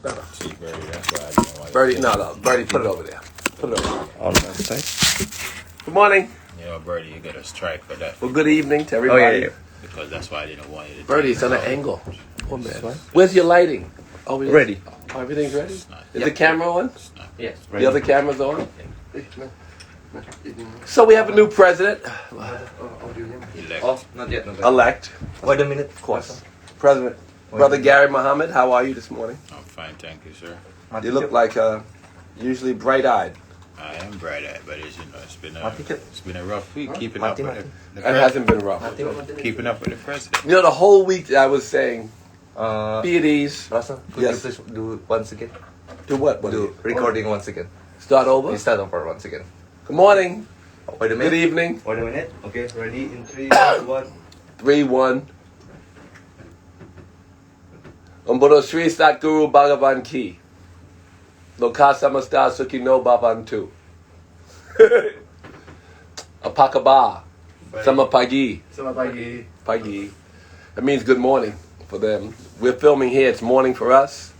better. See, Birdie, that's why I didn't want Birdie, no, Birdie, put it over there. Put it over there. On the side. Good morning. You know, Birdie, you got a strike for that. Well, good evening to everybody. Oh, yeah. Because that's why I didn't want you to. Birdie's on an angle. Poor man. Where's your lighting? Oh, Ready. Oh, everything's ready? Is Yep. the camera on? Yes. The other camera's on? So we have a new president. Elect. Oh, not yet. Elect. Wait a minute. Of course. President. Brother Gary Mohammed, how are you this morning? I'm fine, thank you, sir. You look like usually bright-eyed. I am bright-eyed, but it's, you know, Mati, it's been a rough week keeping up Mati, with the It hasn't been rough. keeping up with the president. You know, the whole week I was saying, be at ease. Rasa, could Yes. you please do once again? Do what? Do recording once again. Start over? We start over once again. Good morning. Wait a minute. Good evening. Wait a minute. Okay, ready in 3, 2, 1. 3-1. Umbodo Sri Sat Guru Bhagavan Ki. Lokasamasta Sukino Bhavantu. Apakaba. Samapagi. Pagi. That means good morning for them. We're filming here. It's morning for us.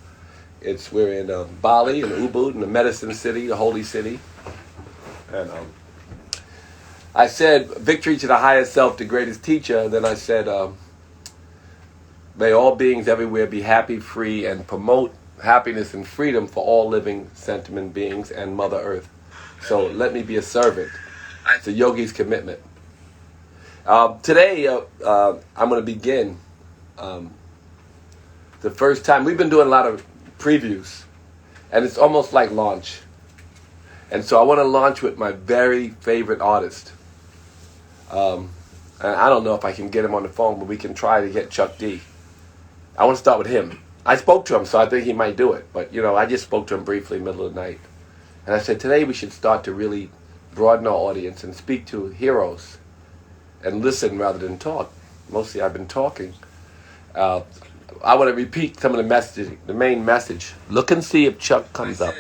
We're in Bali, in Ubud, in the medicine city, the holy city. And I said, victory to the highest self, the greatest teacher. Then I said, may all beings everywhere be happy, free, and promote happiness and freedom for all living sentient beings and Mother Earth. So let me be a servant. It's a yogi's commitment. Today, I'm going to begin the first time. We've been doing a lot of previews, and it's almost like launch. And so I want to launch with my very favorite artist. And I don't know if I can get him on the phone, but we can try to get Chuck D. I want to start with him. I spoke to him, so I think he might do it. But, you know, I just spoke to him briefly in the middle of the night. And I said, today we should start to really broaden our audience and speak to heroes and listen rather than talk. Mostly I've been talking. I want to repeat some of the message, the main message. Look and see if Chuck comes up.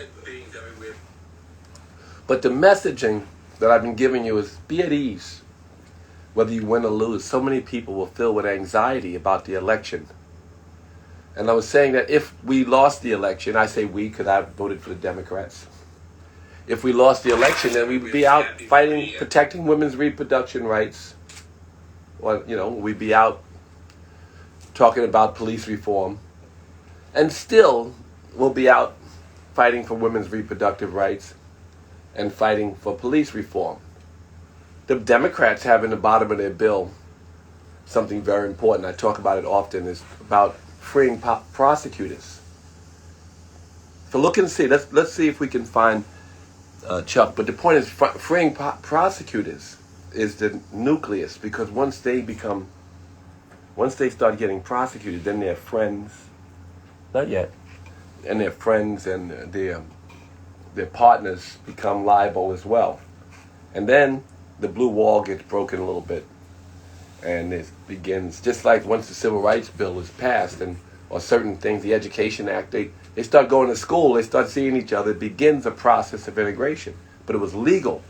But the messaging that I've been giving you is be at ease, whether you win or lose. So many people will fill with anxiety about the election. And I was saying that if we lost the election, I say we because I voted for the Democrats. If we lost the election, then we'd be out fighting, protecting women's reproduction rights. Or, you know, we'd be out talking about police reform. And still, we'll be out fighting for women's reproductive rights and fighting for police reform. The Democrats have in the bottom of their bill something very important. I talk about it often. Is about freeing prosecutors. So look and see. Let's see if we can find Chuck. But the point is, freeing prosecutors is the nucleus, because once they start getting prosecuted, then their friends, not yet, and their friends and their partners become liable as well. And then the blue wall gets broken a little bit. And it begins, just like once the Civil Rights Bill is passed, or certain things, the Education Act, they start going to school, they start seeing each other. It begins a process of integration. But it was legal.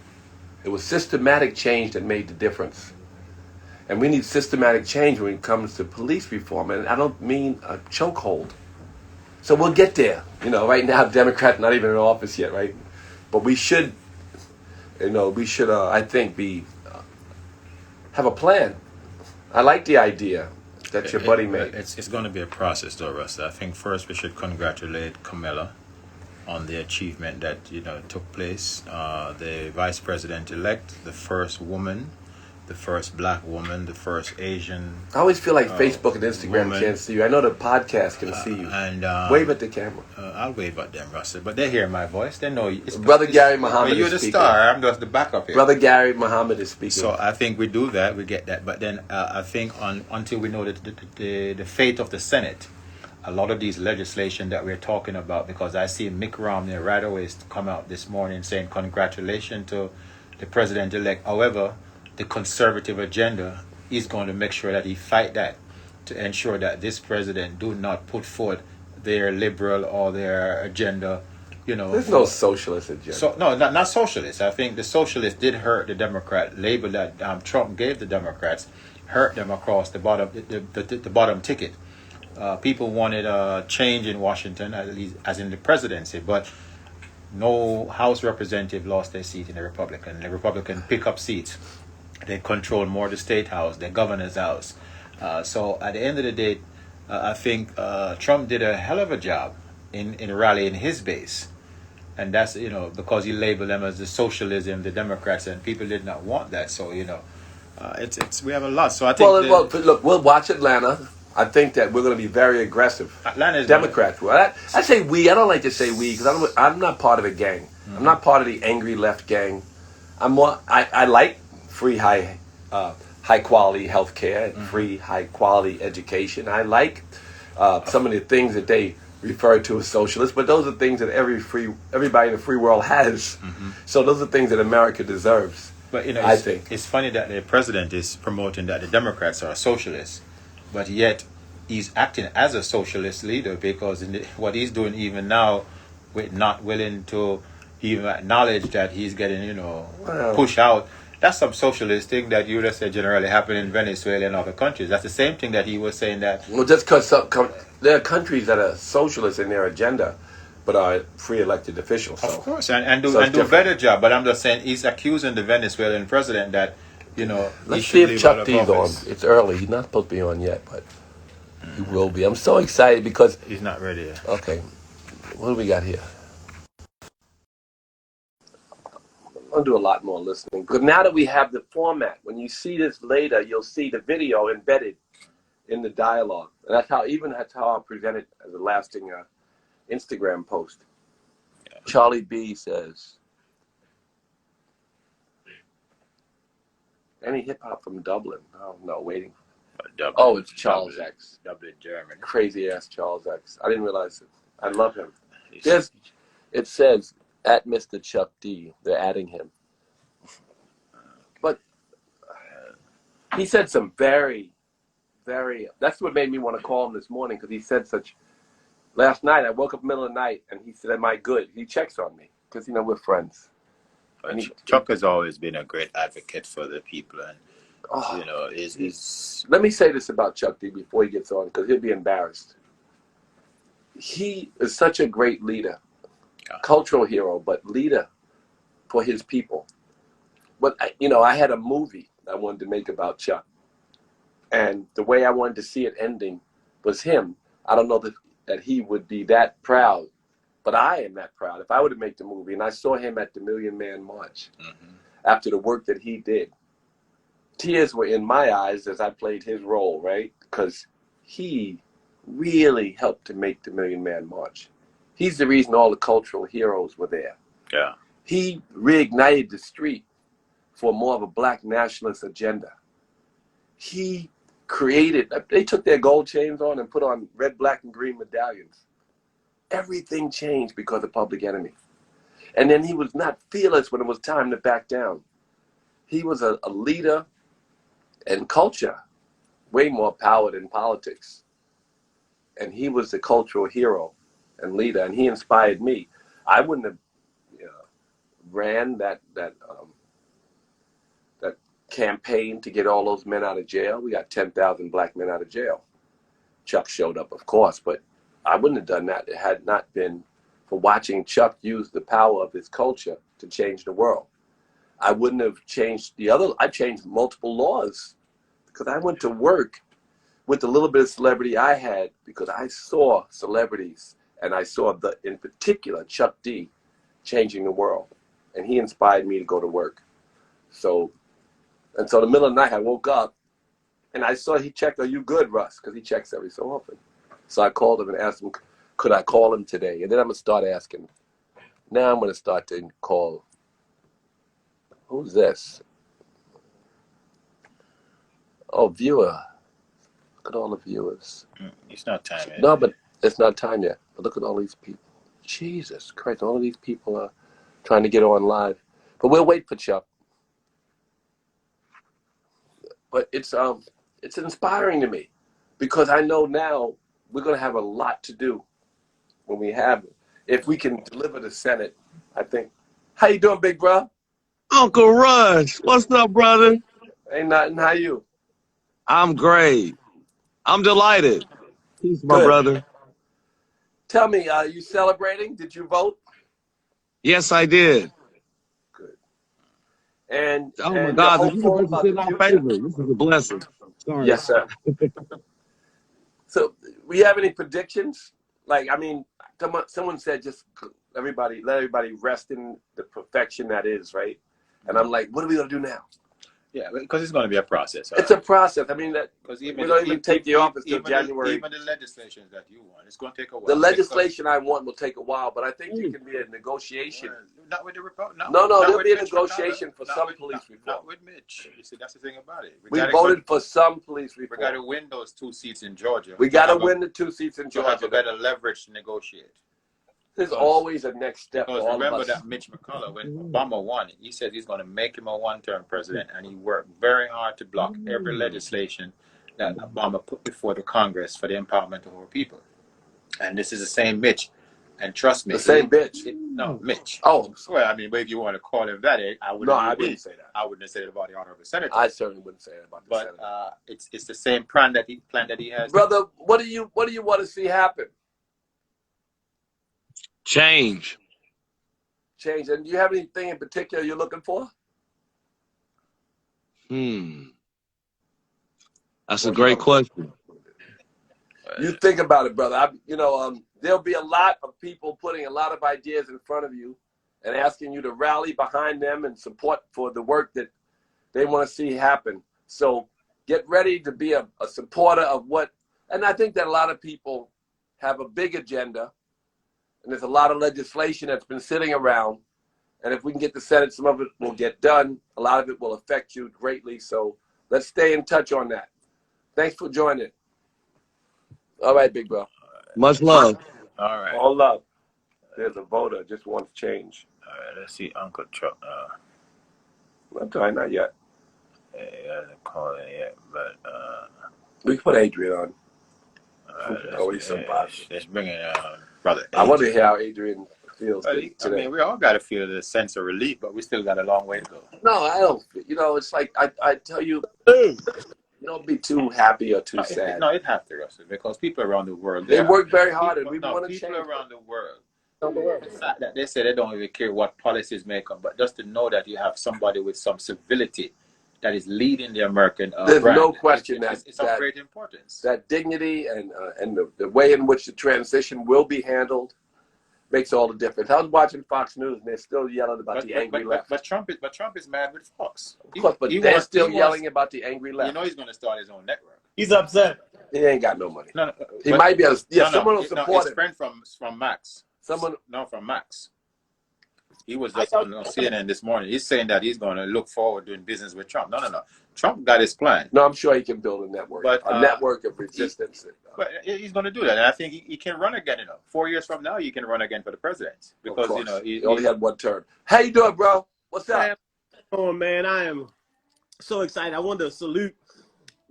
It was systematic change that made the difference. And we need systematic change when it comes to police reform. And I don't mean a chokehold. So we'll get there. You know, right now, Democrats not even in office yet, right? But we should, I think, have a plan. I like the idea that your buddy made. It's going to be a process, though, Russ. I think first we should congratulate Camille on the achievement that took place. The vice president-elect, the first woman, the first black woman, the first Asian. I always feel like Facebook and Instagram woman. Can't see you. I know the podcast can see you. And wave at the camera. I'll wave at them, Russell. But they hear my voice. They know it's Brother Gary Mohammed you're is the speaking. star. I'm just the backup here. Brother Gary Mohammed is speaking. So I think we do that. We get that. But then I think until we know the fate of the Senate, a lot of these legislation that we're talking about, because I see Mick Romney right away come out this morning saying congratulations to the president-elect. However, the conservative agenda is going to make sure that he fight that to ensure that this president do not put forth their liberal or their agenda, There's no socialist agenda. So no, not socialist. I think the socialists did hurt the Democrat label that Trump gave the Democrats, hurt them across the bottom, the bottom ticket. people wanted a change in Washington, at least as in the presidency, but no House representative lost their seat in the Republican. The Republican pick up seats. They control more the state house, the governor's house. So at the end of the day, I think Trump did a hell of a job in rallying his base. And that's, because he labeled them as the socialism, the Democrats, and people did not want that. So, it's we have a lot. So I think well, look, we'll watch Atlanta. I think that we're going to be very aggressive. Atlanta is Democrats. Well, I say we. I don't like to say we because I'm not part of a gang. Mm-hmm. I'm not part of the angry left gang. I'm more. I like free high quality health care and free high quality education. I like some of the things that they refer to as socialist, but those are things that everybody in the free world has. Mm-hmm. So those are things that America deserves. But I think it's funny that the president is promoting that the Democrats are socialists, but yet he's acting as a socialist leader because what he's doing even now, with not willing to even acknowledge that he's getting pushed out. That's some socialist thing that you just said generally happen in Venezuela and other countries. That's the same thing that he was saying that. Well, just because there are countries that are socialist in their agenda, but are free elected officials. So. Of course, and do a better job. But I'm just saying he's accusing the Venezuelan president that Let's see if Chuck D's on. It's early. He's not supposed to be on yet, but he will be. I'm so excited because he's not ready yet. Okay, what do we got here? I'm gonna do a lot more listening because now that we have the format, when you see this later, you'll see the video embedded in the dialogue, and that's how I present it as a lasting Instagram post. Yeah. Charlie B says, "Any hip hop from Dublin?" Oh no, waiting. Dublin, oh, it's Charles X. Dublin, Germany. Crazy ass Charles X. I didn't realize it. I love him. It says at Mr. Chuck D. They're adding him. But he said some very, very. That's what made me want to call him this morning because he said such. Last night I woke up in the middle of the night and he said, "Am I good?" He checks on me because we're friends. Chuck has always been a great advocate for the people, and Let me say this about Chuck D before he gets on because he'll be embarrassed. He is such a great leader, cultural hero, but leader for his people. But I had a movie I wanted to make about Chuck, and the way I wanted to see it ending was him. I don't know that he would be that proud, but I am that proud. If I were to make the movie, and I saw him at the Million Man March after the work that he did, tears were in my eyes as I played his role, right? Because he really helped to make the Million Man March. He's the reason all the cultural heroes were there. Yeah. He reignited the street for more of a black nationalist agenda. He created, they took their gold chains on and put on red, black, and green medallions. Everything changed because of Public Enemy. And then he was not fearless when it was time to back down. He was a leader in culture, way more power than politics. And he was the cultural hero and leader, and he inspired me. I wouldn't have ran that campaign to get all those men out of jail. We got 10,000 black men out of jail. Chuck showed up, of course, but I wouldn't have done that. It had not been for watching Chuck use the power of his culture to change the world. I wouldn't have changed I changed multiple laws because I went to work with the little bit of celebrity I had because I saw celebrities and I saw in particular, Chuck D changing the world. And he inspired me to go to work. So the middle of the night, I woke up and I saw he checked, "Are you good, Russ?" Because he checks every so often. So I called him and asked him, could I call him today? And then I'm going to start asking. Now I'm going to start to call. Who's this? Oh, viewer. Look at all the viewers. It's not time yet. No, but it's not time yet. But look at all these people. Jesus Christ, all of these people are trying to get on live. But we'll wait for Chuck. But it's inspiring to me because I know now we're going to have a lot to do when we have it. If we can deliver the Senate, I think. How you doing, big bro? Uncle Rush, what's up, brother? Ain't nothing. How you? I'm great. I'm delighted. Peace, my Good. brother. Tell me, are you celebrating? Did you vote? Yes, I did. Good. And Oh my you're God, the hopeful universe is about in the our future? favor. This is a blessing. Sorry. Yes, sir. So, we have any predictions? Like, I mean, someone said just let everybody rest in the perfection that is, right? And I'm like, what are we gonna do now? Yeah, because it's going to be a process. It's a process. I mean, that Because we don't even take the office till January. Even the legislation that you want, it's going to take a while. The legislation I want will take a while, but I think there can be a negotiation. Not with the Republic. No, there'll be a negotiation for some police reform. Not with Mitch. You see, that's the thing about it. We voted for some police reform. We got to win those 2 seats in Georgia. We got to win the 2 seats in to have Georgia. a better leverage to negotiate. There's always a next step for Because all of remember us. that Mitch McCullough, when Obama won, he said he's going to make him a one-term president, and he worked very hard to block every legislation that Obama put before the Congress for the empowerment of our people. And this is the same Mitch. And trust me, The same bitch. No, Mitch. Oh, Well, I mean, but if you want to call him that, I wouldn't. No, I wouldn't say that. I wouldn't have said it about the honorable senator. I certainly wouldn't say that about the But senator. it's the same plan that he has. Brother, what do you want to see happen? Change. Change. And do you have anything in particular you're looking for? That's a great question. You think about it, brother. There'll be a lot of people putting a lot of ideas in front of you and asking you to rally behind them and support for the work that they want to see happen. So get ready to be a supporter of what, and I think that a lot of people have a big agenda, and there's a lot of legislation that's been sitting around. And if we can get the Senate, some of it will get done. A lot of it will affect you greatly. So let's stay in touch on that. Thanks for joining. All right, big bro. Much love. All right. All love. There's a voter just wants change. All right. Let's see, Uncle Chuck. I'm trying not yet. He hasn't called it yet, but We can put Adrian on. let's bring in brother. I want to hear how Adrian feels today. I mean, we all got to feel the sense of relief, but we still got a long way to go. No, I don't. It's like I tell you, don't be too happy or too sad. No, it has to, Russell, because people around the world They work very hard, and we want to change. People around the world, the fact that they say they don't even care what policies may come, but just to know that you have somebody with some civility that is leading the American There's brand. no question it's of great importance. That dignity and the way in which the transition will be handled makes all the difference. I was watching Fox News, and they're still yelling about the angry left. But Trump is mad with Fox. Of course, but they're still yelling about the angry left. You know he's going to start his own network. He's upset. He ain't got no money. No, he might be able to. Someone will support his him. friend from Max. From Max. He was just on CNN this morning. He's saying that he's going to look forward to doing business with Trump. No. Trump got his plan. No, I'm sure he can build a network, a network of resistance. But he's going to do that, and I think he can run again. 4 years from now, he can run again for the presidency because he only had one term. How you doing, bro? What's up? Oh man, I am so excited. I wanted to salute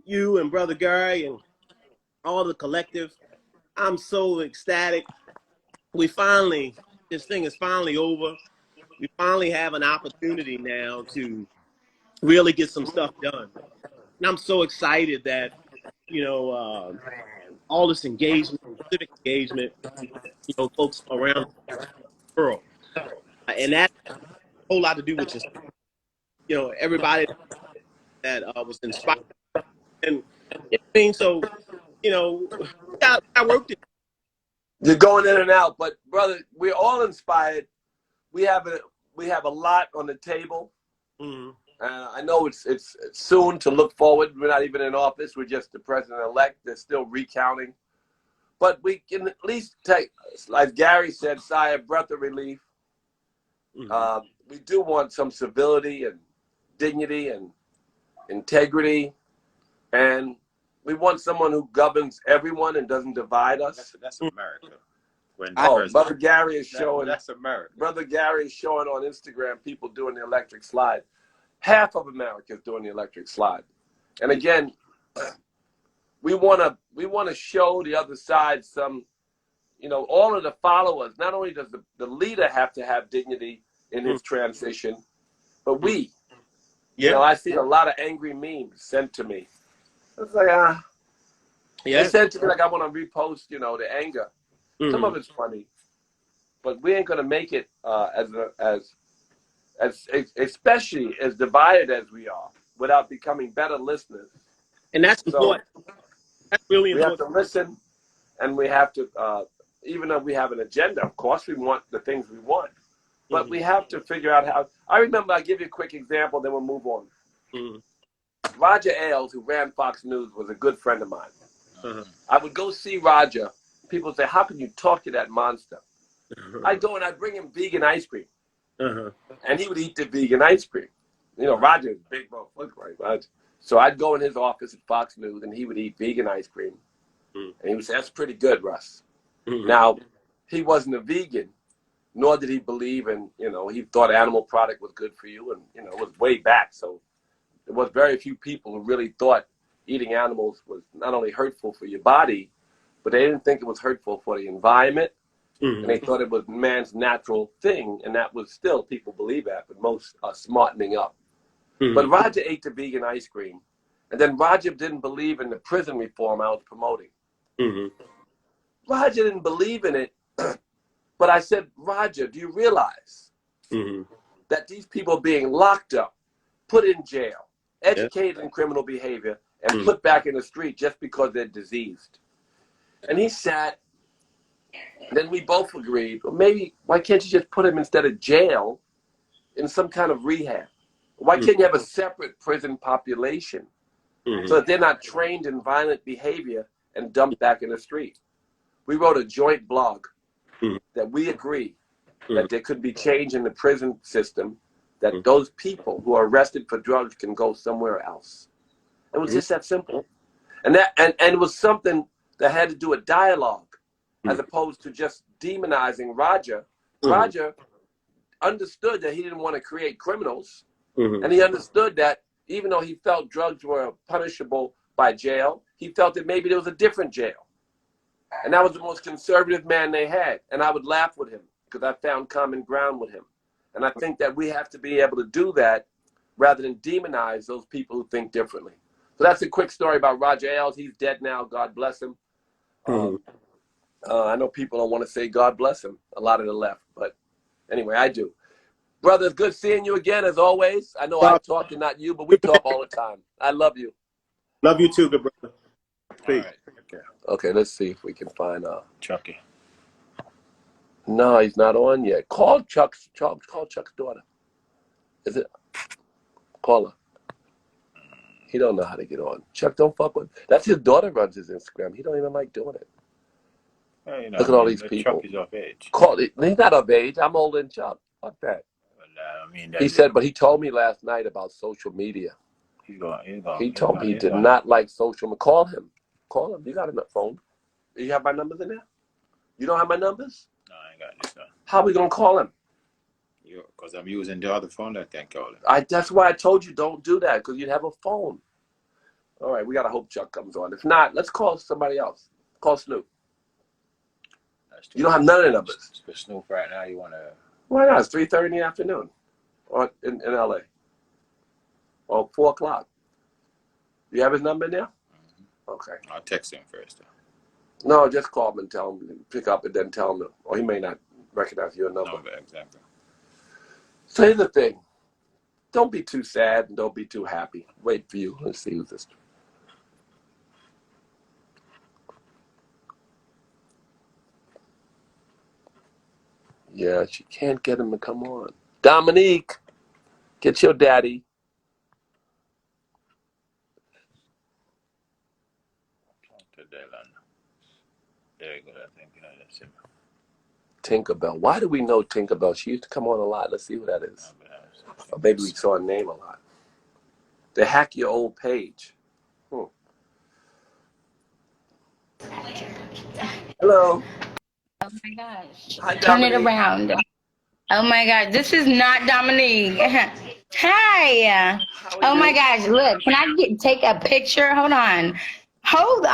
you and Brother Gary and all the collective. I'm so ecstatic. This thing is finally over. We finally have an opportunity now to really get some stuff done. And I'm so excited that, all this engagement, civic engagement, folks around the world. And that has a whole lot to do with just, everybody that was inspired. And I mean, so, I worked it. You're going in and out, but brother, we're all inspired. We have a lot on the table. Mm-hmm. I know it's soon to look forward. We're not even in office. We're just the president-elect. They're still recounting. But we can at least take, like Gary said, sigh of breath of relief. Mm-hmm. We do want some civility and dignity and integrity. And we want someone who governs everyone and doesn't divide us. That's America. Brother Gary is showing. That's America. Brother Gary is showing on Instagram people doing the electric slide. Half of America is doing the electric slide. And again, we want to show the other side some, all of the followers. Not only does the leader have to have dignity in his transition, but we. I see a lot of angry memes sent to me. It's like, They said to me, like, I want to repost, you know, the anger. Some of it's funny, but we ain't going to make it as especially as divided as we are without becoming better listeners. And that's So important. That's really we have important. to listen, and we have to, even though we have an agenda, of course we want the things we want, but we have to figure out how. I remember, I'll give you a quick example, then we'll move on. Roger Ailes, who ran Fox News, was a good friend of mine. I would go see Roger. People would say, how can you talk to that monster? I'd go and I'd bring him vegan ice cream. And he would eat the vegan ice cream. You know, Roger is big motherfucker, right, Roger? So I'd go in his office at Fox News, and he would eat vegan ice cream. And he would say, that's pretty good, Russ. Now, he wasn't a vegan, nor did he believe in, you know, he thought animal product was good for you. And, you know, it was way back. So there was very few people who really thought eating animals was not only hurtful for your body, but they didn't think it was hurtful for the environment. And they thought it was man's natural thing. And that was still, people believe that, but most are smartening up. But Roger ate the vegan ice cream. And then Roger didn't believe in the prison reform I was promoting. Roger didn't believe in it. But I said, Roger, do you realize that these people are being locked up, put in jail, educated in criminal behavior, and put back in the street just because they're diseased? And he sat, and then we both agreed, well, maybe, why can't you just put him instead of jail in some kind of rehab? Why can't you have a separate prison population so that they're not trained in violent behavior and dumped back in the street? We wrote a joint blog that we agree that there could be change in the prison system, that those people who are arrested for drugs can go somewhere else. It was just that simple. And it was something that had to do with dialogue as opposed to just demonizing Roger. Roger understood that he didn't want to create criminals. And he understood that even though he felt drugs were punishable by jail, he felt that maybe there was a different jail. And that was the most conservative man they had. And I would laugh with him because I found common ground with him. And I think that we have to be able to do that rather than demonize those people who think differently. So that's a quick story about Roger Ailes. He's dead now. God bless him. I know people don't want to say God bless him, a lot of the left. But anyway, I do. Brother, it's good seeing you again, as always. I know I talk to not you, but we talk all the time. I love you. Love you too, good brother. All right. Okay, let's see if we can find Chucky. No, he's not on yet. Call Chuck's daughter. Is it? Call her. He don't know how to get on. Chuck, don't fuck with. That's his daughter runs his Instagram. He don't even like doing it. Well, you know, Look at all these people. Chuck is of age. Call it. He's not of age. I'm older than Chuck. Fuck that. Well, I mean, He said, but he told me last night about social media. He told me he did not like social media. Call him. Call him. You got a phone. You have my numbers in there? You don't have my numbers? No, I ain't got this one. How are we going to call him? Because I'm using the other phone that can call him. That's why I told you don't do that, because you'd have a phone. All right, we got to hope Chuck comes on. If not, let's call somebody else. Call Snoop. You don't have none of the numbers. For Snoop right now, you want to... Why not? It's 3:30 in the afternoon or in L.A. Or 4 o'clock. You have his number now? Okay. I'll text him first. No, just call him and tell him, pick up and then tell him, or he may not recognize your number. No, exactly. So here's the thing. Don't be too sad and don't be too happy. Wait for you. Let's see who's this. Yeah, she can't get him to come on. Dominique, get your daddy. There you go. I think that's him. Tinkerbell. Why do we know Tinkerbell? She used to come on a lot. Let's see who that is. Or maybe we saw a name a lot. They hack your old page. Hello. Oh my gosh. Hi, Turn it Dominique. around. Oh my gosh. This is not Dominique. Hi. Oh my gosh. Look, can I take a picture? Hold on. Hold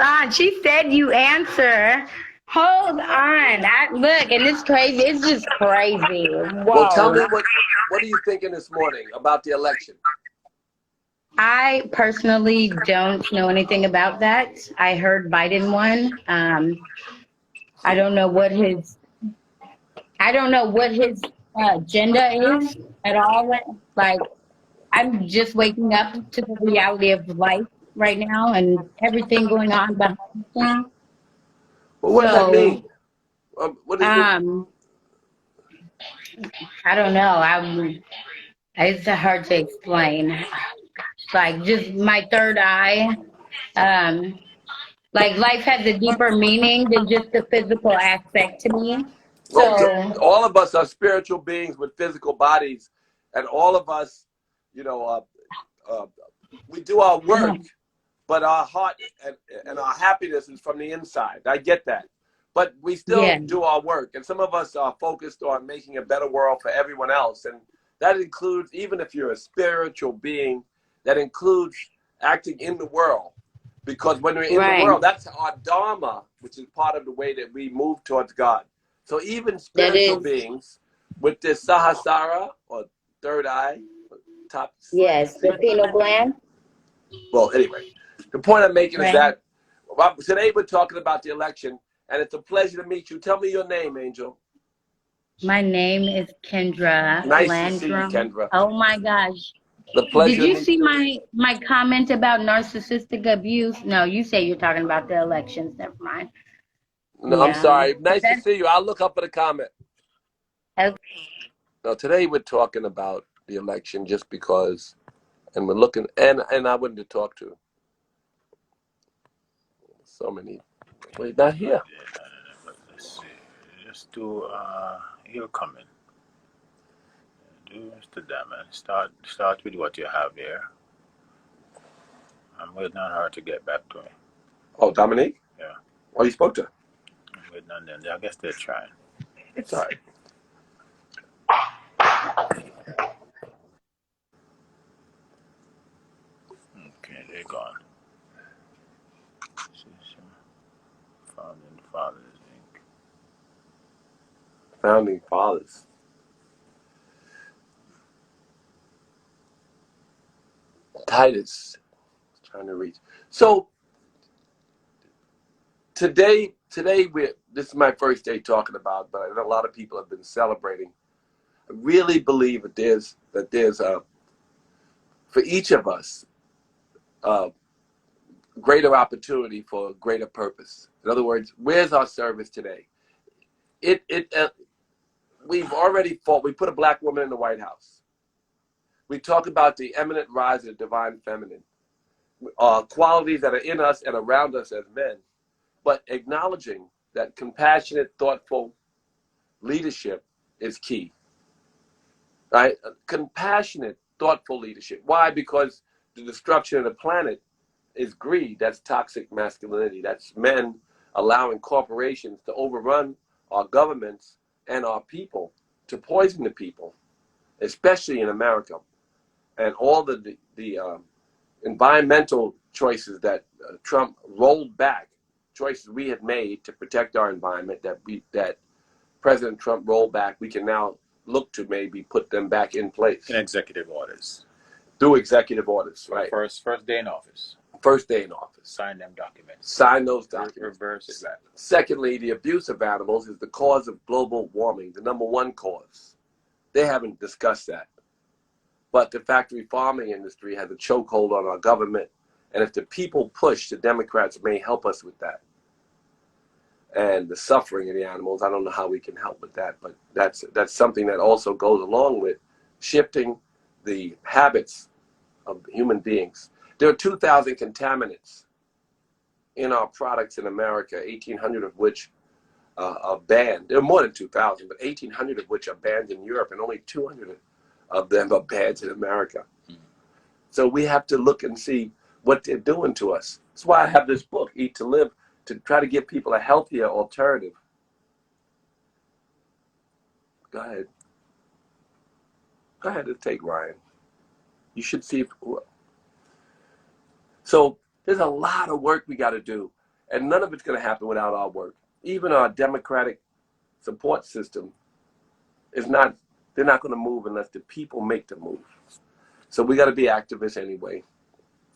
on. She said you answer. Hold on. Look, and it's crazy. It's just crazy. Whoa. Well, tell me what are you thinking this morning about the election? I personally don't know anything about that. I heard Biden won. I don't know what his agenda is at all. Like, I'm just waking up to the reality of life right now and everything going on behind the scenes. Well, what does that So, mean? What is it? um, I don't know. It's hard to explain. Like, just my third eye. Um, like, life has a deeper meaning than just the physical aspect to me. Well, So, all of us are spiritual beings with physical bodies, and all of us, you know, we do our work, but our heart and our happiness is from the inside. I get that. But we still yeah, do our work. And some of us are focused on making a better world for everyone else. And that includes, even if you're a spiritual being, that includes acting in the world. Because when we're in the right. world, that's our dharma, which is part of the way that we move towards God. So even That spiritual is, beings with this sahasrara, or third eye, top. yes, the pineal gland, Well, anyway, the point I'm making is right? that today we're talking about the election, and it's a pleasure to meet you. Tell me your name, Angel. My name is Kendra Nice to see you, Landrum. Kendra. Oh my gosh. The Did pleasure to you meet see you. my comment about narcissistic abuse? No, you say you're talking about the elections. Never mind. No, I'm Yeah. sorry. Nice to That's see you. I'll look up at a comment. okay. No, today we're talking about the election just because, and we're looking, and I wanted to talk to so many. Wait, not here. Let's see. Just do your comment. Do Mr. Diamond. Start with what you have here. I'm waiting on her to get back to me. Oh, Dominique? Yeah. Oh, you spoke to her? I'm waiting on them. I guess they're trying. It's all right. Okay, they're gone. Founding Fathers Inc. Founding fathers. Titus. Trying to reach. So today this is my first day talking about, but I know a lot of people have been celebrating. I really believe that there's for each of us a greater opportunity for a greater purpose. In other words, where's our service today? We've already fought. We put a black woman in the White House. We talk about the eminent rise of the divine feminine, qualities that are in us and around us as men, but acknowledging that compassionate, thoughtful leadership is key. Right? Compassionate, thoughtful leadership. Why? Because the destruction of the planet is greed. That's toxic masculinity. That's men allowing corporations to overrun our governments and our people, to poison the people, especially in America. And all the environmental choices that Trump rolled back, choices we had made to protect our environment, that President Trump rolled back, we can now look to maybe put them back in place In executive orders. through executive orders. Right. First day in office. First day in office. Sign them documents. Sign those documents. Reverse that. Secondly, the abuse of animals is the cause of global warming, the number one cause. They haven't discussed that. But the factory farming industry has a chokehold on our government. And if the people push, the Democrats may help us with that. And the suffering of the animals, I don't know how we can help with that. But that's something that also goes along with shifting the habits of human beings. There are 2,000 contaminants in our products in America, 1,800 of which are banned. There are more than 2,000, but 1,800 of which are banned in Europe, and only 200 of them are banned in America. So we have to look and see what they're doing to us. That's why I have this book, Eat to Live, to try to give people a healthier alternative. Go ahead. Go ahead and take Ryan. You should see. So there's a lot of work we got to do, and none of it's going to happen without our work. Even our democratic support system is not, they're not going to move unless the people make them move. So we got to be activists anyway.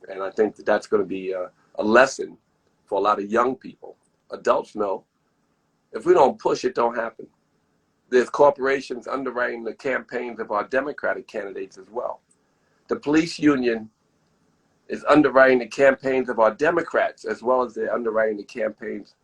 And I think that that's going to be a lesson for a lot of young people. Adults know if we don't push, it don't happen. There's corporations underwriting the campaigns of our Democratic candidates as well. The police union is underwriting the campaigns of our Democrats as well as they're underwriting the campaigns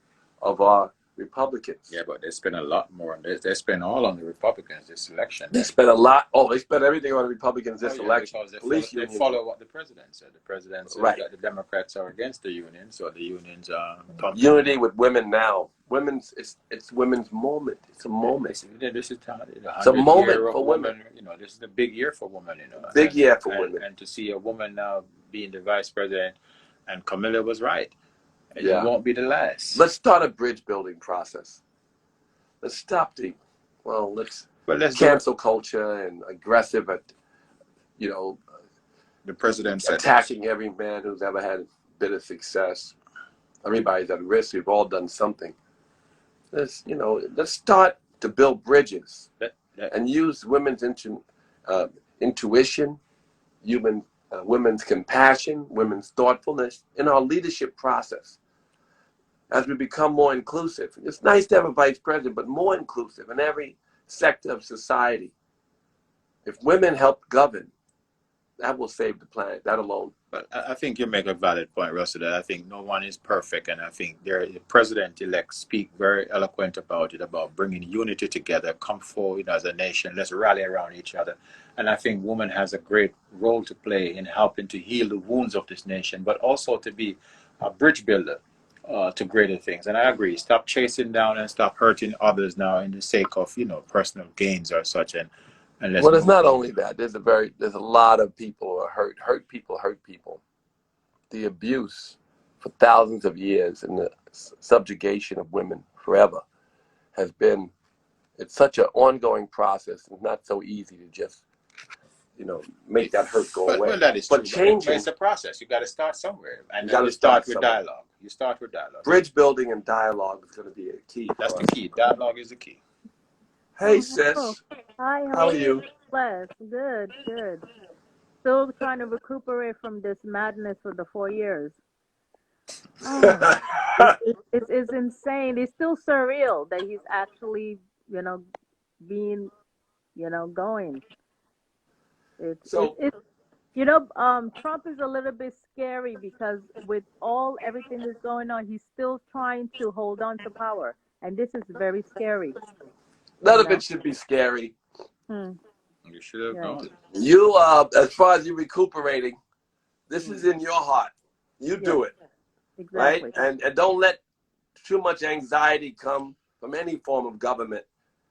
of our Republicans. Yeah, but they spend a lot more on this. They spend all on the Republicans this election. They spent a lot. Oh, they spent everything on the Republicans this election. Because they follow what the president said. The president said that the Democrats are against the union, so the unions are unity with women now. Women's it's women's moment. It's a moment. This is it's a moment for women. You know, this is a big year for women. You know, big year for women. And to see a woman now being the vice president, and Camille was right. It won't be the last. Let's start a bridge building process. Let's stop let's cancel culture and aggressive the president said attacking every man who's ever had a bit of success. Everybody's at risk. We've all done something. Let's start to build bridges and use women's intuition, women's compassion, women's thoughtfulness in our leadership process. As we become more inclusive, it's nice to have a vice president, but more inclusive in every sector of society. If women help govern, that will save the planet, that alone. But I think you make a valid point, Russell, that I think no one is perfect. And I think the president-elect speak very eloquent about it, about bringing unity together, come forward as a nation, let's rally around each other. And I think woman has a great role to play in helping to heal the wounds of this nation, but also to be a bridge builder to greater things. And I agree, stop chasing down and stop hurting others now in the sake of, personal gains or such. And well, it's not only that. There's a lot of people who are hurt people. The abuse for thousands of years and the subjugation of women forever has been, it's such an ongoing process. It's not so easy to just, make that hurt go away. Well, that is but true. changing, it's a process. You got to start somewhere. And you got to start with dialogue. You start with dialogue. Bridge building and dialogue is going to be a key. That's the key. Dialogue is the key. Hey, sis. Hi, how are you? Blessed. Good. Still trying to recuperate from this madness for the 4 years. It's insane. It's still surreal that he's actually, being, going. Trump is a little bit scary because with everything that's going on, he's still trying to hold on to power. And this is very scary. None of it should be scary. You should have known. You, as far as you recuperating, this is in your heart. You do it. Exactly. Right? And don't let too much anxiety come from any form of government.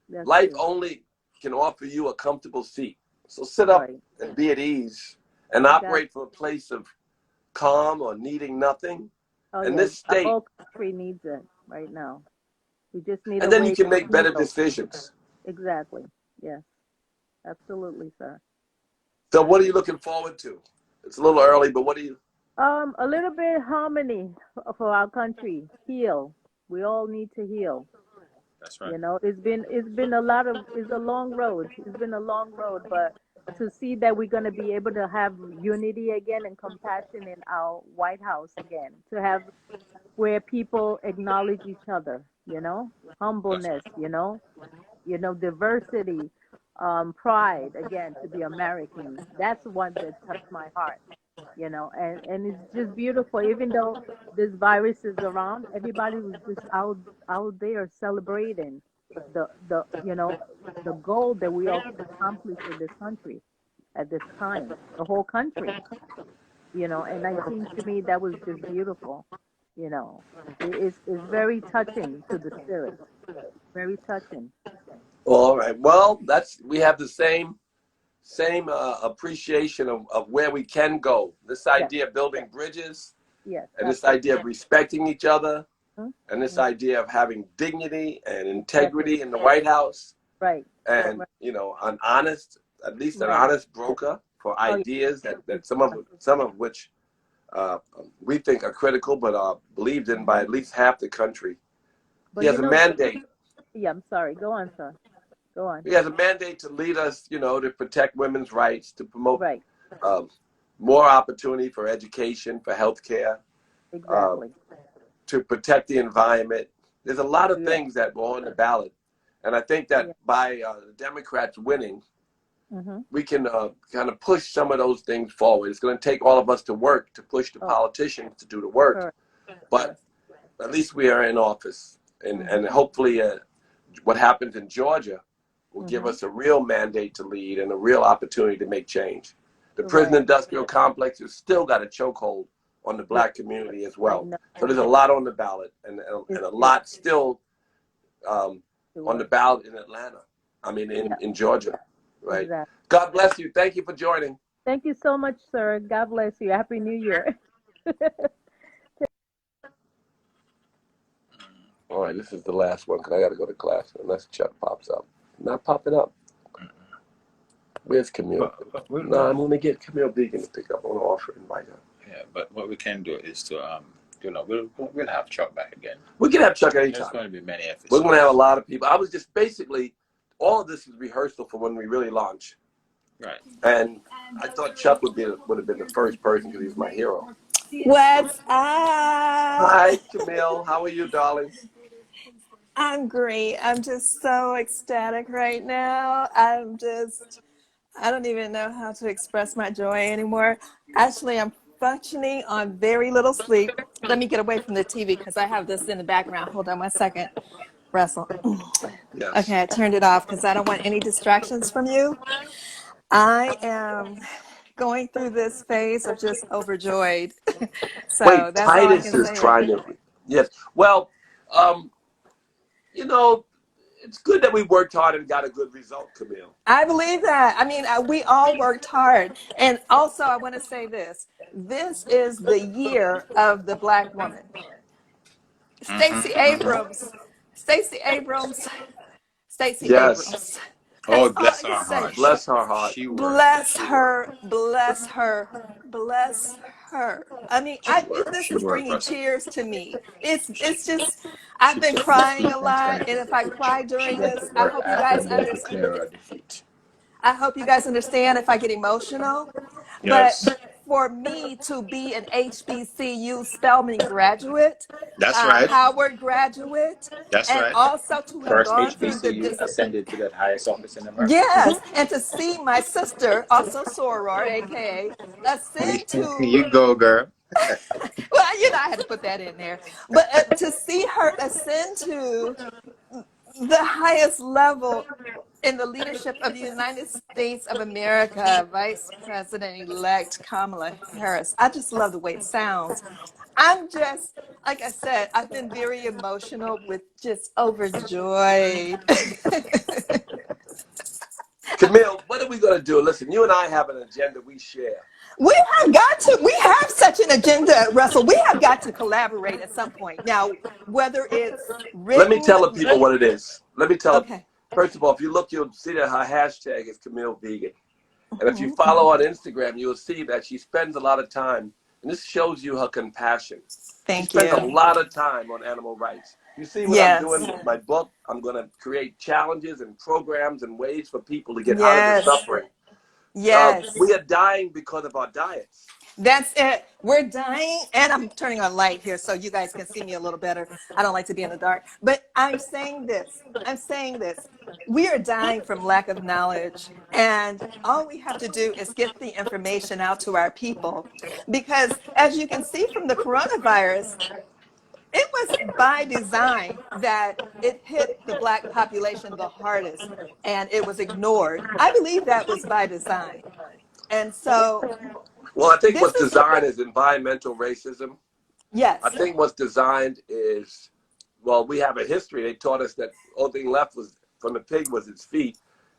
That's Life true. only can offer you a comfortable seat. So sit up and be at ease and operate from a place of calm or needing nothing. And this state. The whole country needs it right now. We just need. And then you can make better decisions. Exactly. Yes. Absolutely, sir. So what are you looking forward to? It's a little early, but what are you? A little bit harmony for our country. Heal. We all need to heal. That's right. It's been it's a long road. It's been a long road, but to see that we're going to be able to have unity again and compassion in our White House again, to have where people acknowledge each other, humbleness, diversity, pride, again, to be American. That's one that touched my heart, and it's just beautiful. Even though this virus is around, everybody was just out there celebrating the goal that we all accomplished in this country at this time, the whole country, and I think to me that was just beautiful. It's very touching to the spirit, very touching. All right. Well, we have the same appreciation of where we can go. This idea of building bridges, and this idea of respecting each other, and this idea of having dignity and integrity in the White House, right? And an honest broker for ideas that some of which we think are critical, but are believed in by at least half the country. He has a mandate. Yeah, I'm sorry. Go on, sir. Go on. He has a mandate to lead us, to protect women's rights, to promote more opportunity for education, for healthcare, Exactly. to protect the environment. There's a lot of Yeah. things that were on the ballot. And I think that Yeah. by the Democrats winning, Mhm. we can kind of push some of those things forward. It's going to take all of us to work to push the Oh, politicians to do the work. correct. But Yes. at least we are in office. And Mhm. hopefully what happens in Georgia will give Mhm. us a real mandate to lead and a real opportunity to make change. The prison Right. industrial complex has still got a chokehold on the Yes. black community as I well. know. So there's a lot on the ballot and It's a lot still to on the work. ballot in Atlanta. I mean, Yeah. in Georgia, right? Exactly. God bless you. Thank you for joining. Thank you so much, sir. God bless you. Happy New Year. All right, this is the last one because I got to go to class unless Chuck pops up. Not popping up. Where's Camille? No, I'm going to get Camille Deegan to pick up on the offer and invite her. Yeah, but what we can do is to we'll have Chuck back again. We can have Chuck There's anytime. going to be many episodes. We're going to have a lot of people. I was just basically, all of this is rehearsal for when we really launch. Right. And I thought Chuck would have been the first person because he was my hero. What's up? Hi, Camille. How are you, darling? I'm great. I'm just so ecstatic right now. I don't even know how to express my joy anymore. Actually, I'm functioning on very little sleep. Let me get away from the TV because I have this in the background. Hold on one second, Russell. Yes. Okay, I turned it off because I don't want any distractions from you. I am going through this phase of just overjoyed. So Wait, that's all I Titus can is say. trying to. Yes. Well, um, you know, it's good that we worked hard and got a good result, Camille. I believe that. I mean, we all worked hard. And also, I want to say this. This is the year of the Black woman. Stacey Abrams. Stacey Abrams. Stacey Yes. Abrams. Oh, That's all I bless can our say. heart. Bless her heart. She worked. Bless She worked. her, bless her, bless her. I mean, She worked. this She is worked, bringing Russell. tears to me. It's just, I've She been took this crying a week and lot, trying and to if I cry she during went this, to work after and then declare her defeat. I hope you guys understand if I get emotional. But Yes. for me to be an HBCU Spelman graduate, That's right. Howard graduate, That's and right. also to have First gone through HBCU ascended to that highest office in America. yes, and to see my sister, also soror, aka ascend to, You go, girl. well, I had to put that in there, but to see her ascend to the highest level in the leadership of the United States of America, Vice President-elect Kamala Harris. I just love the way it sounds. I'm just, like I said, I've been very emotional with just overjoyed. Camille, what are we going to do? Listen, you and I have an agenda we share. We have such an agenda, Russell. We have got to collaborate at some point. Now, whether it's Let me written, tell the people what it is. Let me tell them. okay. First of all, if you look, you'll see that her hashtag is Camille Vegan. And if you follow on Instagram, you'll see that she spends a lot of time, and this shows you her compassion. She Thank spends a you. lot of time on animal rights. You see what I'm doing Yes. with my book? I'm going to create challenges and programs and ways for people to get out of the Yes. suffering. Yes. We are dying because of our diets. That's it. We're dying, and I'm turning on light here so you guys can see me a little better. I don't like to be in the dark, but I'm saying this. We are dying from lack of knowledge, and all we have to do is get the information out to our people. Because as you can see from the coronavirus, it was by design that it hit the Black population the hardest, and it was ignored. I believe that was by design. And so Well, I think this what's is, designed is environmental racism. I yes, think what's designed is, well, we have a history. They taught us that only thing left was from the pig was its feet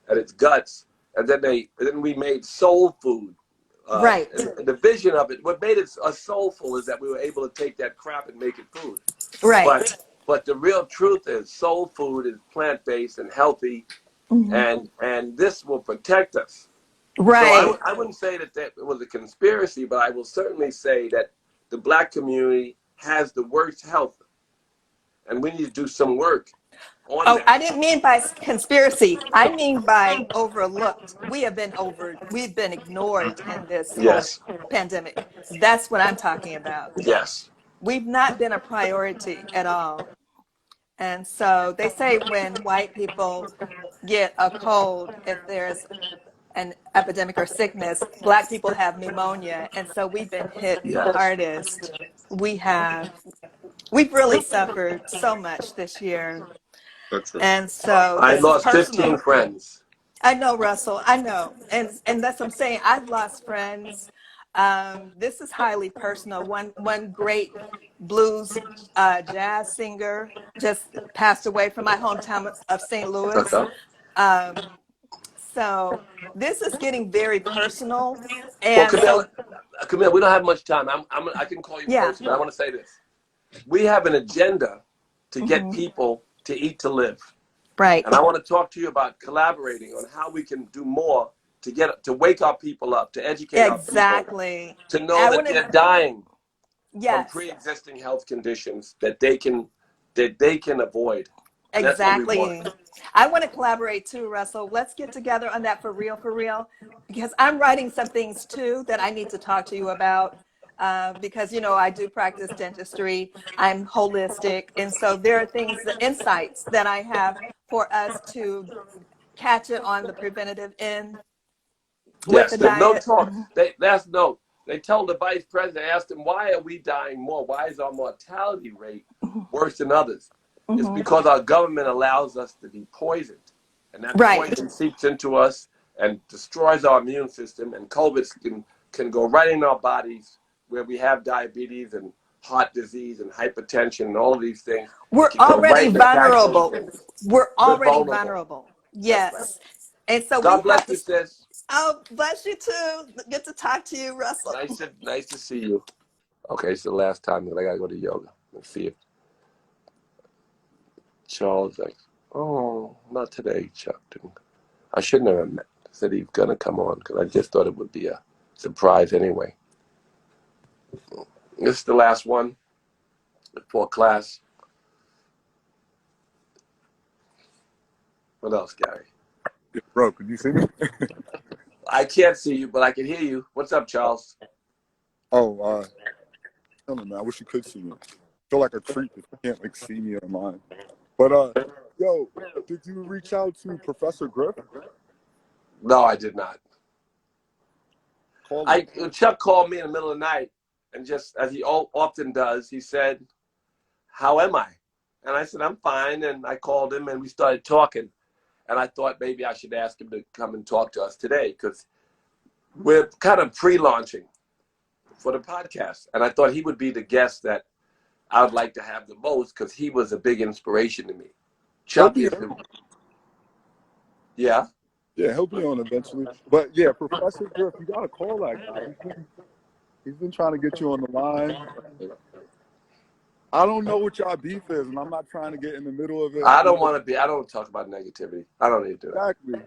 and its guts, and then we made soul food. right, And the vision of it, what made it soulful, is that we were able to take that crap and make it food. right. But the real truth is, soul food is plant based and healthy, and this will protect us. Right. So I wouldn't say that it was a conspiracy, but I will certainly say that the Black community has the worst health, and we need to do some work on Oh, I that. didn't mean by conspiracy. I mean by overlooked. We've been ignored in this whole Yes. pandemic. That's what I'm talking about. Yes. We've not been a priority at all. And so they say when white people get a cold, if there's an epidemic or sickness, Black people have pneumonia. And so we've been hit the Yes. hardest. We've really suffered so much this year. And so I this is lost 15 personal. friends. I know, Russell. I know, and that's what I'm saying. I've lost friends. This is highly personal. One great blues jazz singer just passed away from my hometown of St. Louis. Okay. Um, so this is getting very personal, Well, and Camille, so Camille, we don't have much time. I can call you yeah, personally. I want to say this. We have an agenda to get hmm people to eat to live. right, And I want to talk to you about collaborating on how we can do more to wake our people up, to educate our people, exactly. to know I that want to, they're dying from yes. pre-existing health conditions that they can avoid. And that's what we want. Exactly. I want to collaborate too, Russell. Let's get together on that for real, because I'm writing some things too that I need to talk to you about. Because, I do practice dentistry, I'm holistic. And so there are things, the insights that I have for us to catch it on the preventative end with Yes, the there's no diet. talk. They told the vice president, asked him, why are we dying more? Why is our mortality rate worse than others? It's Mhm. because our government allows us to be poisoned. And that Right. poison seeps into us and destroys our immune system. And COVID can go right in our bodies where we have diabetes and heart disease and hypertension and all of these things. It We're can go right already in the taxpayers' vulnerable. hands. We're We're already vulnerable. vulnerable. Yes, ma'am. Yes. And so we God have bless to. you, sis. Oh, bless you too. Good to talk to you, Russell. Nice to see you. Okay, it's the last time that I gotta go to yoga. Let's see if Charles like, oh, not today, Chuck. I shouldn't have said he's gonna come on because I just thought it would be a surprise anyway. This is the last one before class. What else, Gary? Yeah, bro, could you see me? I can't see you, but I can hear you. What's up, Charles? Oh, chilling, man. I wish you could see me. I feel like a creep if you can't like see me online. But yo, did you reach out to Professor Griff? No, I did not. Call him. Chuck called me in the middle of the night, and just as he often does, he said, "How am I?" And I said, "I'm fine." And I called him, and we started talking. And I thought maybe I should ask him to come and talk to us today because we're kind of pre-launching for the podcast. And I thought he would be the guest that I would like to have the most because he was a big inspiration to me. Chuck is the... Yeah? Yeah, he'll be on eventually. But yeah, Professor Griff, you gotta call that guy. He's been trying to get you on the line. I don't know what y'all beef is, and I'm not trying to get in the middle of it. I don't talk about negativity. I don't need to do that. Exactly.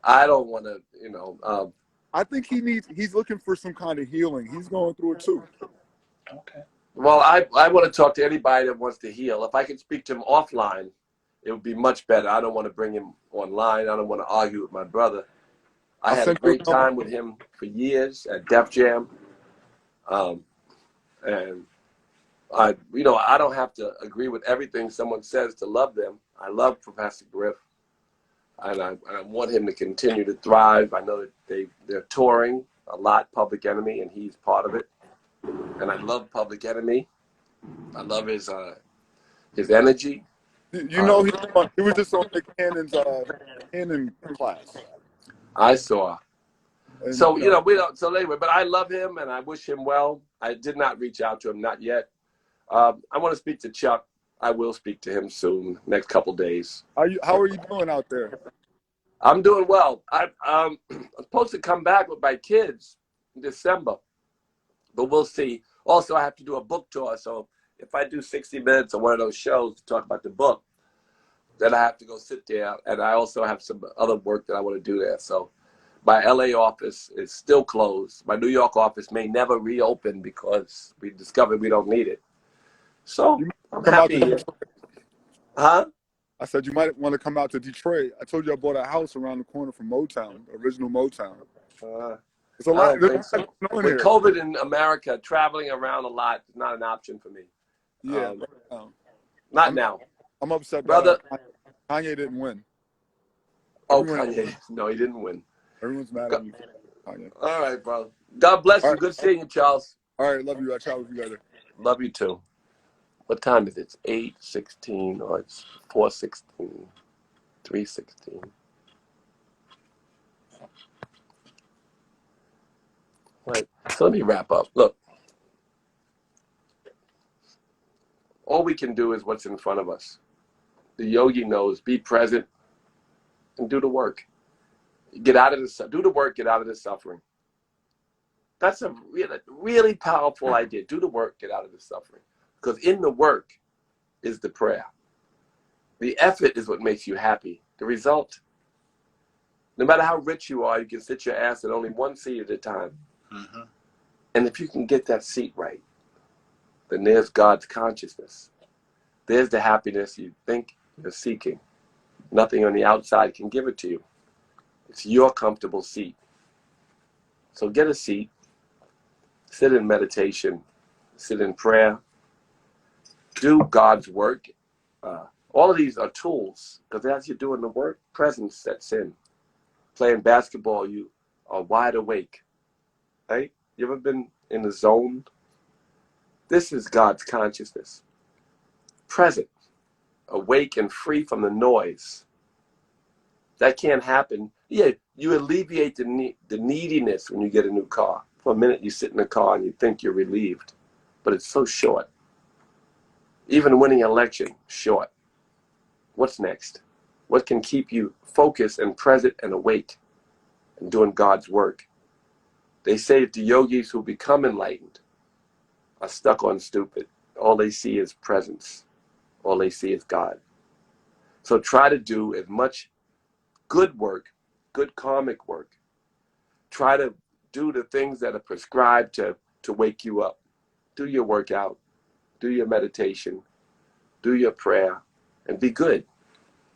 I don't want to, I think he's looking for some kind of healing. He's going through it too. Okay. well, I want to talk to anybody that wants to heal. If I could speak to him offline, it would be much better. I don't want to bring him online. I don't want to argue with my brother. I had a great time with him for years at Def Jam. And I don't have to agree with everything someone says to love them. I love Professor Griff, and I want him to continue to thrive. I know that they're touring a lot, Public Enemy, and he's part of it. And I love Public Enemy. I love his energy. You know, he was just on the Canon class. I saw. And, So we don't. So anyway, but I love him and I wish him well. I did not reach out to him, not yet. I want to speak to Chuck. I will speak to him soon, next couple days. How are you doing out there? I'm doing well. I'm supposed to come back with my kids in December, but we'll see. Also, I have to do a book tour, so if I do 60 Minutes or one of those shows to talk about the book, then I have to go sit there, and I also have some other work that I want to do there. So my LA office is still closed. My New York office may never reopen because we discovered we don't need it. So I'm happy here. Huh? I said you might want to come out to Detroit. I told you I bought a house around the corner from Motown, original Motown. It's a I lot. don't think so. Going With here. COVID in America, traveling around a lot is not an option for me. Yeah, not now. I'm upset Brother. that Kanye didn't win. Oh, Kanye. No, he didn't win. Everyone's mad at me. Kanye. All right, bro. God bless you. Right. Good seeing you, Charles. All right, love you. I'll chat with you later. Love you too. What time is it? It's 8:16 or it's 4:16, 3:16. Right. So let me wrap up. Look, all we can do is what's in front of us. The yogi knows, be present and do the work. Get out of the, do the work, get out of the suffering. That's a really, really powerful idea. Do the work, get out of the suffering. Because in the work is the prayer. The effort is what makes you happy. The result, no matter how rich you are, you can sit your ass at only one seat at a time. Mm-hmm. And if you can get that seat right, then there's God's consciousness. There's the happiness you think you're seeking. Nothing on the outside can give it to you. It's your comfortable seat. So get a seat, sit in meditation, sit in prayer, do God's work. All of these are tools, because as you're doing the work, presence sets in. Playing basketball, you are wide awake, right? You ever been in the zone? This is God's consciousness. Present, awake and free from the noise. That can't happen. Yeah, you alleviate the neediness when you get a new car. For a minute, you sit in the car and you think you're relieved, but it's so short. Even winning an election, short. What's next? What can keep you focused and present and awake and doing God's work? They say the yogis who become enlightened are stuck on stupid. All they see is presence. All they see is God. So try to do as much good work, good karmic work. Try to do the things that are prescribed to wake you up. Do your workout, do your meditation, do your prayer, and be good.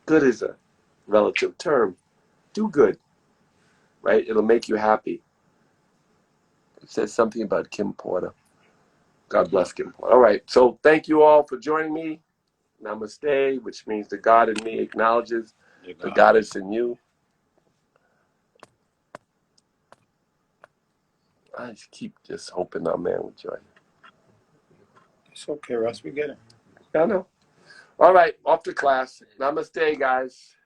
Good is a relative term. Do good, right? It'll make you happy. It says something about Kim Porter. God bless Kim Porter. All right, so thank you all for joining me. Namaste, which means the God in me acknowledges the goddess in you. I just keep just hoping our man would join. It's okay, Russ. We get it. I know. All right, off to class. Namaste, guys.